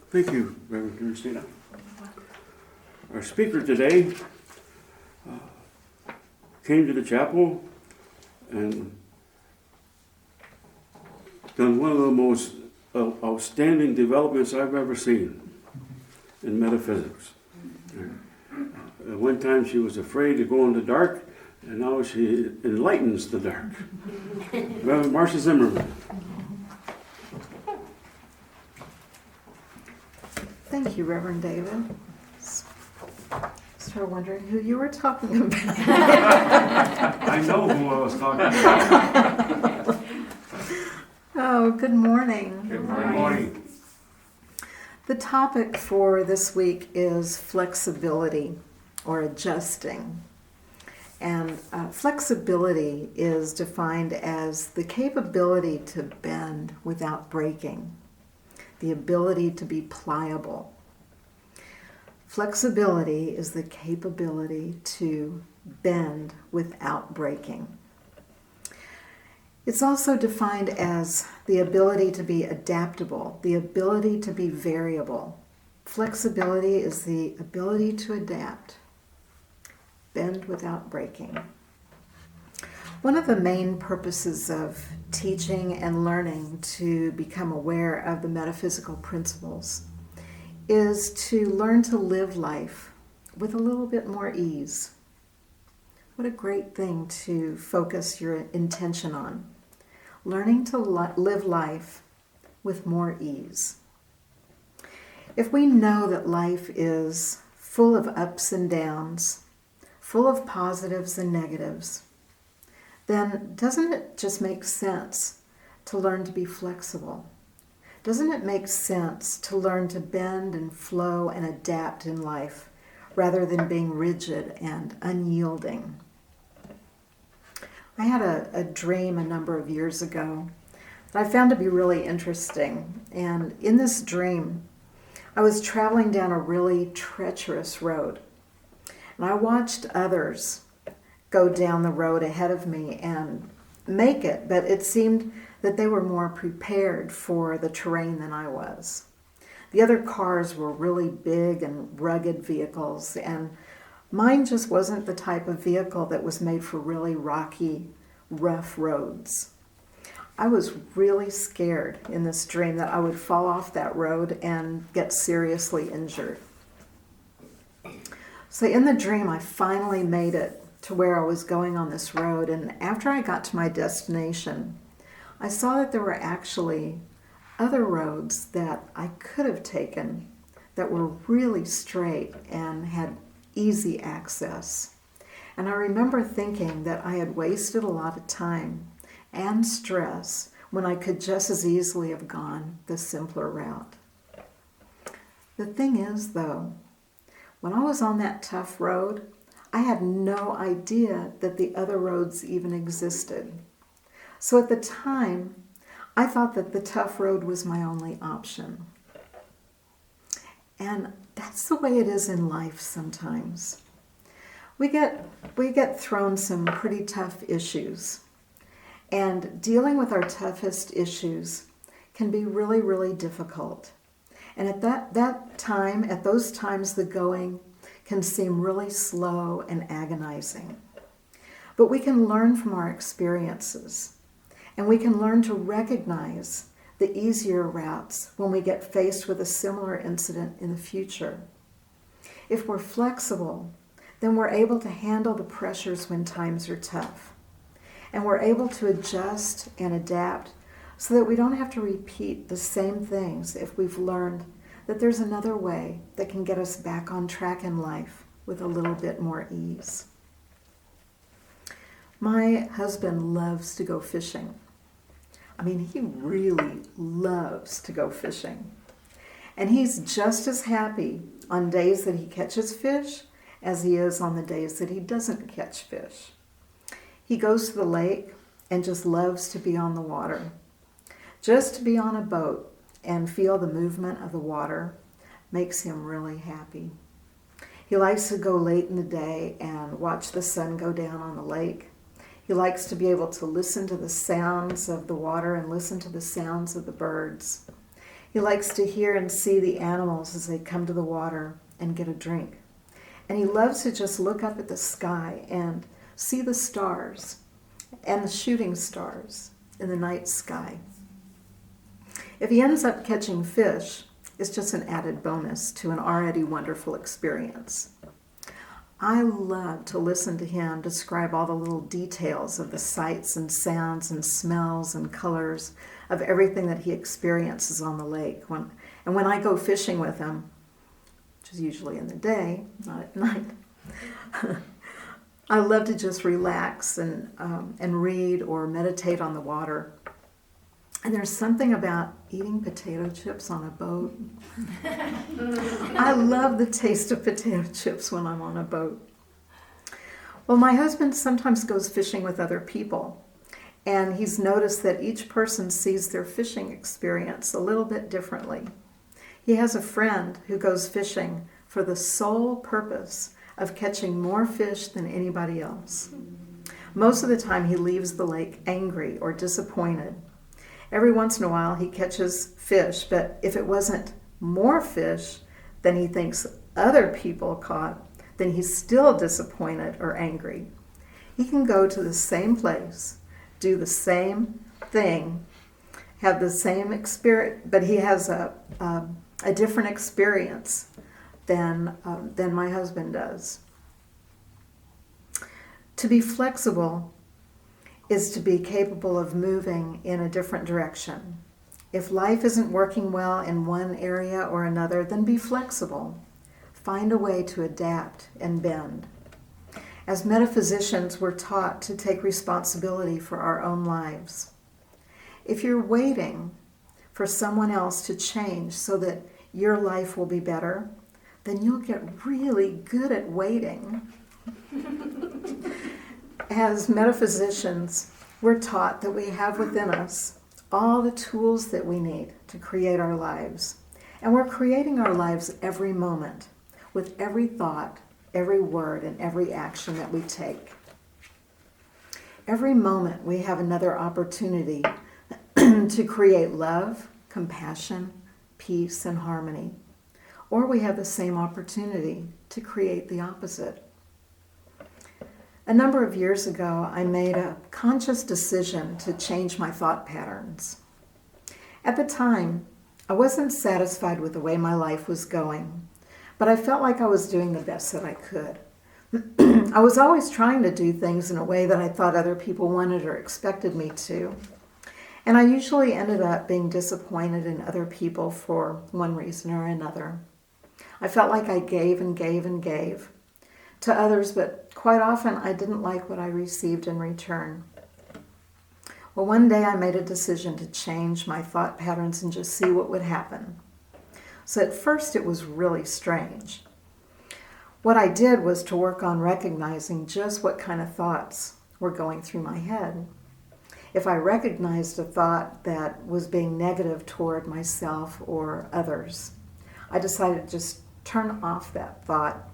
Thank you, Reverend Christina. Our speaker today came to the chapel and done one of the most outstanding developments I've ever seen in metaphysics. At one time she was afraid to go in the dark, and now she enlightens the dark. Rev Marsha Zimmerman. Thank you, Reverend David. Started wondering who you were talking about. I know who I was talking about. Oh, good morning. Good morning. The topic for this week is flexibility or adjusting. And flexibility is defined as the capability to bend without breaking, the ability to be pliable. Flexibility is the capability to bend without breaking. It's also defined as the ability to be adaptable, the ability to be variable. Flexibility is the ability to adapt, bend without breaking. One of the main purposes of teaching and learning to become aware of the metaphysical principles is to learn to live life with a little bit more ease. What a great thing to focus your intention on. Learning to live life with more ease. If we know that life is full of ups and downs, full of positives and negatives, then doesn't it just make sense to learn to be flexible? Doesn't it make sense to learn to bend and flow and adapt in life rather than being rigid and unyielding? I had a dream a number of years ago that I found to be really interesting. And in this dream, I was traveling down a really treacherous road. And I watched others go down the road ahead of me and make it, but it seemed that they were more prepared for the terrain than I was. The other cars were really big and rugged vehicles, and mine just wasn't the type of vehicle that was made for really rocky, rough roads. I was really scared in this dream that I would fall off that road and get seriously injured. So in the dream, I finally made it to where I was going on this road, and after I got to my destination, I saw that there were actually other roads that I could have taken that were really straight and had easy access. And I remember thinking that I had wasted a lot of time and stress when I could just as easily have gone the simpler route. The thing is, though, when I was on that tough road, I had no idea that the other roads even existed. So at the time, I thought that the tough road was my only option. And that's the way it is in life sometimes. We get thrown some pretty tough issues. And dealing with our toughest issues can be really, really difficult. And at at those times, the going can seem really slow and agonizing. But we can learn from our experiences. And we can learn to recognize the easier routes when we get faced with a similar incident in the future. If we're flexible, then we're able to handle the pressures when times are tough. And we're able to adjust and adapt so that we don't have to repeat the same things if we've learned that there's another way that can get us back on track in life with a little bit more ease. My husband loves to go fishing. I mean, he really loves to go fishing. And he's just as happy on days that he catches fish as he is on the days that he doesn't catch fish. He goes to the lake and just loves to be on the water. Just to be on a boat and feel the movement of the water makes him really happy. He likes to go late in the day and watch the sun go down on the lake. He likes to be able to listen to the sounds of the water and listen to the sounds of the birds. He likes to hear and see the animals as they come to the water and get a drink. And he loves to just look up at the sky and see the stars and the shooting stars in the night sky. If he ends up catching fish, it's just an added bonus to an already wonderful experience. I love to listen to him describe all the little details of the sights and sounds and smells and colors of everything that he experiences on the lake. When I go fishing with him, which is usually in the day, not at night, I love to just relax and read or meditate on the water. And there's something about eating potato chips on a boat. I love the taste of potato chips when I'm on a boat. Well, my husband sometimes goes fishing with other people, and he's noticed that each person sees their fishing experience a little bit differently. He has a friend who goes fishing for the sole purpose of catching more fish than anybody else. Most of the time he leaves the lake angry or disappointed. Every once in a while he catches fish, but if it wasn't more fish than he thinks other people caught, then he's still disappointed or angry. He can go to the same place, do the same thing, have the same experience, but he has a different experience than my husband does. To be flexible is to be capable of moving in a different direction. If life isn't working well in one area or another, then be flexible. Find a way to adapt and bend. As metaphysicians, we're taught to take responsibility for our own lives. If you're waiting for someone else to change so that your life will be better, then you'll get really good at waiting. As metaphysicians, we're taught that we have within us all the tools that we need to create our lives. And we're creating our lives every moment, with every thought, every word, and every action that we take. Every moment we have another opportunity to create love, compassion, peace, and harmony. Or we have the same opportunity to create the opposite. A number of years ago, I made a conscious decision to change my thought patterns. At the time, I wasn't satisfied with the way my life was going, but I felt like I was doing the best that I could. I was always trying to do things in a way that I thought other people wanted or expected me to. And I usually ended up being disappointed in other people for one reason or another. I felt like I gave and gave and gave to others, but quite often I didn't like what I received in return. Well, one day I made a decision to change my thought patterns and just see what would happen. So at first it was really strange. What I did was to work on recognizing just what kind of thoughts were going through my head. If I recognized a thought that was being negative toward myself or others, I decided to just turn off that thought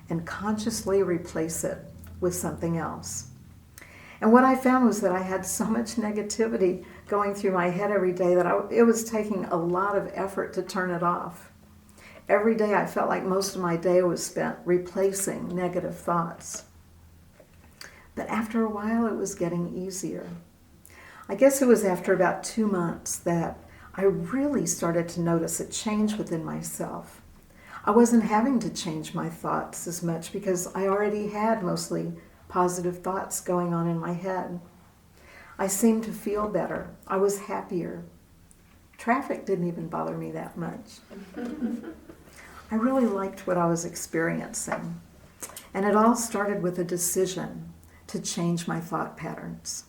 and consciously replace it with something else. And what I found was that I had so much negativity going through my head every day that it was taking a lot of effort to turn it off. Every day I felt like most of my day was spent replacing negative thoughts. But after a while it was getting easier. I guess it was after about 2 months that I really started to notice a change within myself. I wasn't having to change my thoughts as much because I already had mostly positive thoughts going on in my head. I seemed to feel better. I was happier. Traffic didn't even bother me that much. I really liked what I was experiencing. And it all started with a decision to change my thought patterns.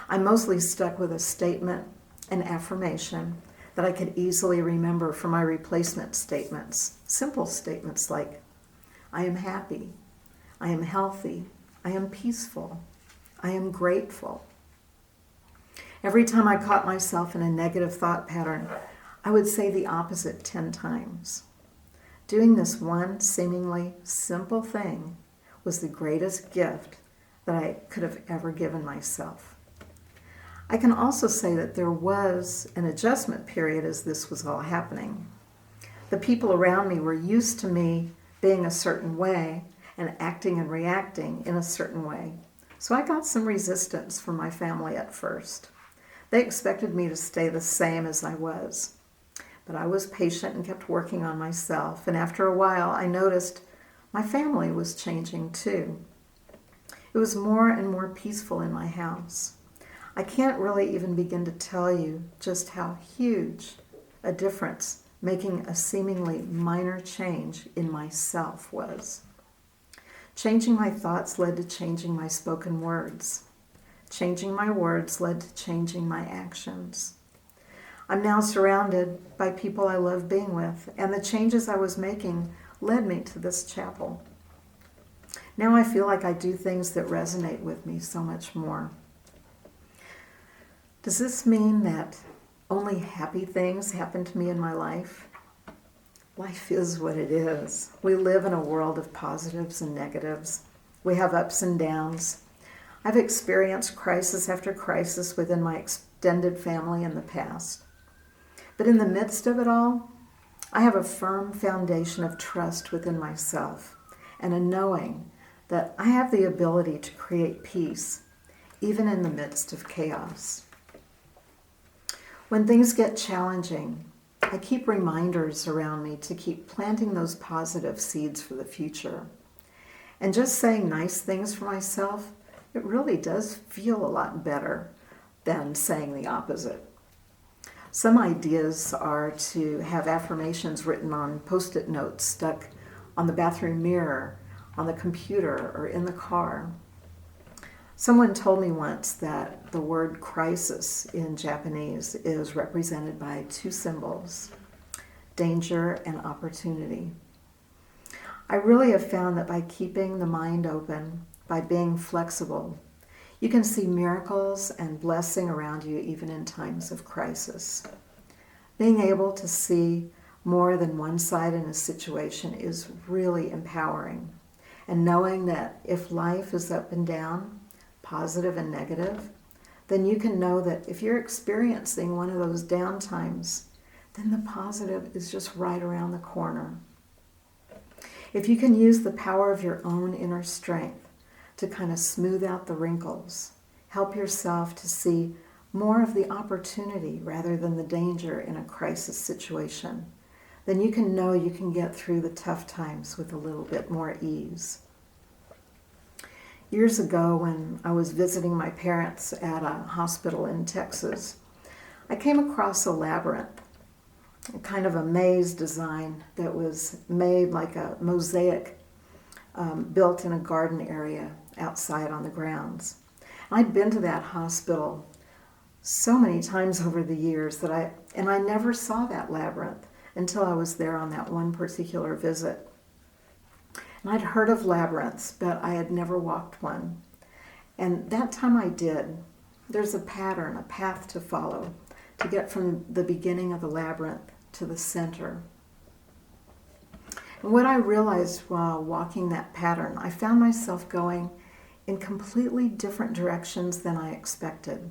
I mostly stuck with a statement, an affirmation, that I could easily remember from my replacement statements. Simple statements like, I am happy, I am healthy, I am peaceful, I am grateful. Every time I caught myself in a negative thought pattern, I would say the opposite 10 times. Doing this one seemingly simple thing was the greatest gift that I could have ever given myself. I can also say that there was an adjustment period as this was all happening. The people around me were used to me being a certain way and acting and reacting in a certain way. So I got some resistance from my family at first. They expected me to stay the same as I was. But I was patient and kept working on myself, and after a while I noticed my family was changing too. It was more and more peaceful in my house. I can't really even begin to tell you just how huge a difference making a seemingly minor change in myself was. Changing my thoughts led to changing my spoken words. Changing my words led to changing my actions. I'm now surrounded by people I love being with, and the changes I was making led me to this chapel. Now I feel like I do things that resonate with me so much more. Does this mean that only happy things happen to me in my life? Life is what it is. We live in a world of positives and negatives. We have ups and downs. I've experienced crisis after crisis within my extended family in the past. But in the midst of it all, I have a firm foundation of trust within myself and a knowing that I have the ability to create peace, even in the midst of chaos. When things get challenging, I keep reminders around me to keep planting those positive seeds for the future. And just saying nice things for myself, it really does feel a lot better than saying the opposite. Some ideas are to have affirmations written on Post-it notes stuck on the bathroom mirror, on the computer, or in the car. Someone told me once that the word crisis in Japanese is represented by two symbols, danger and opportunity. I really have found that by keeping the mind open, by being flexible, you can see miracles and blessing around you even in times of crisis. Being able to see more than one side in a situation is really empowering. And knowing that if life is up and down, positive and negative, then you can know that if you're experiencing one of those down times, then the positive is just right around the corner. If you can use the power of your own inner strength to kind of smooth out the wrinkles, help yourself to see more of the opportunity rather than the danger in a crisis situation, then you can know you can get through the tough times with a little bit more ease. Years ago, when I was visiting my parents at a hospital in Texas, I came across a labyrinth, a kind of a maze design that was made like a mosaic built in a garden area outside on the grounds. I'd been to that hospital so many times over the years that I never saw that labyrinth until I was there on that one particular visit. And I'd heard of labyrinths, but I had never walked one. And that time I did. There's a pattern, a path to follow to get from the beginning of the labyrinth to the center. And what I realized while walking that pattern, I found myself going in completely different directions than I expected.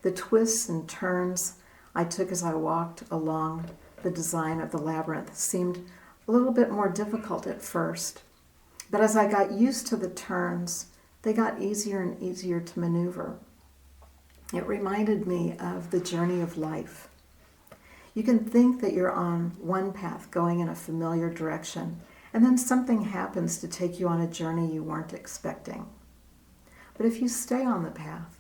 The twists and turns I took as I walked along the design of the labyrinth seemed a little bit more difficult at first. But as I got used to the turns, they got easier and easier to maneuver. It reminded me of the journey of life. You can think that you're on one path going in a familiar direction, and then something happens to take you on a journey you weren't expecting. But if you stay on the path,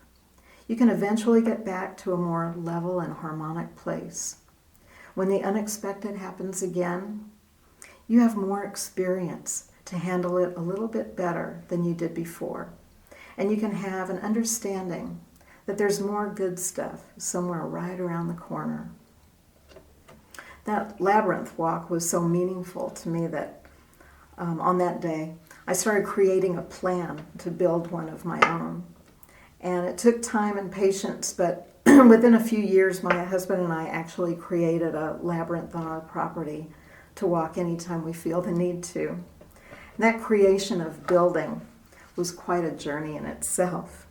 you can eventually get back to a more level and harmonic place. When the unexpected happens again, you have more experience to handle it a little bit better than you did before. And you can have an understanding that there's more good stuff somewhere right around the corner. That labyrinth walk was so meaningful to me that on that day, I started creating a plan to build one of my own. And it took time and patience, but within a few years, my husband and I actually created a labyrinth on our property to walk anytime we feel the need to. And that creation of building was quite a journey in itself.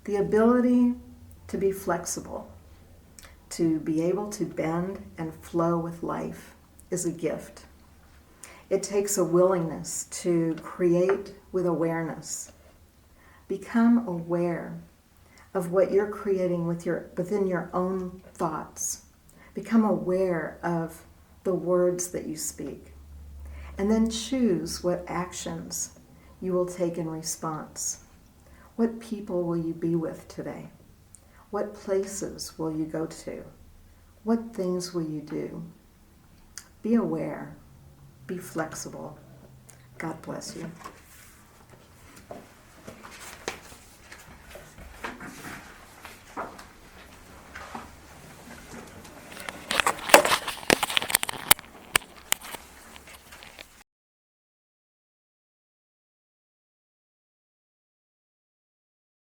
The ability to be flexible, to be able to bend and flow with life, is a gift. It takes a willingness to create with awareness. Become aware of what you're creating within your own thoughts. Become aware of the words that you speak. And then choose what actions you will take in response. What people will you be with today? What places will you go to? What things will you do? Be aware. Be flexible. God bless you.